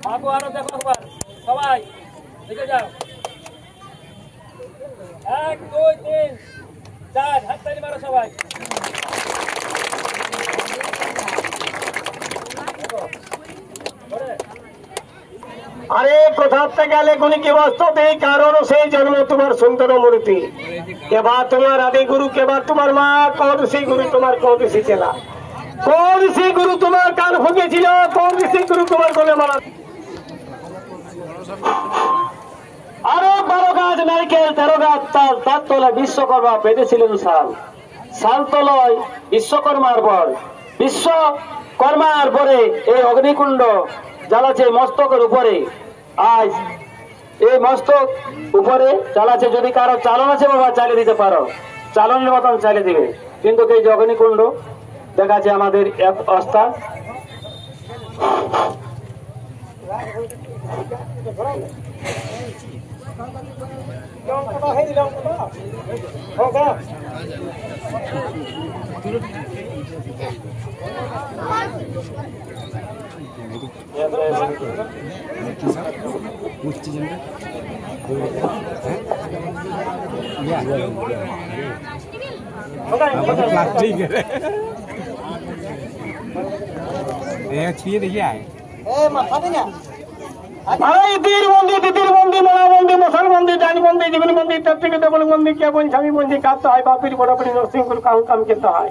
আগো আরো দেখো একবার সবাই দেখে যাও 1 2 3 4 হাততালি মারো সবাই আরে কোথাতে গেলে গুলি কি বাস্তবে কারণ সেই জন্ম তোমার সুন্দর মূর্তি কেবার তোমার আদি গুরু কেবার তোমার মা কোন সেই গুরু তোমার কোন ঋষি চেলা কোন সেই গুরু তোমার কান ফুঁকেছিল কোন সেই গুরু তোমার কোলে মারা আরো 12 গাছ নারকেল 13 গাছ তাল তার তলায় বিশ্বকর্মা বেঁধেছিলেন শাল তলায় বিশ্বকর্মার পর বিশ্বকর্মার পরে এই অগ্নিকুণ্ড জ্বালাচ্ছে মস্তকের উপরে আজ এই মস্তক উপরে জ্বালাচ্ছে যদি কারো চালন আছে বাবা চালিয়ে দিতে পারো চালনের মতন চালিয়ে দিবে কিন্তু এই যে অগ্নিকুণ্ড দেখাচ্ছে আমাদের এক অস্তাদ তিতির বন্দি মরা বন্দি মশাল বন্দি ডান বন্দি জীবন বন্দি তার থেকে ডবল বন্দি কে বন স্বামী বন্দি কাঁদতে হয় বাপির বড়াবড়ি নরসিংপুর কাম কাম খেতে হয়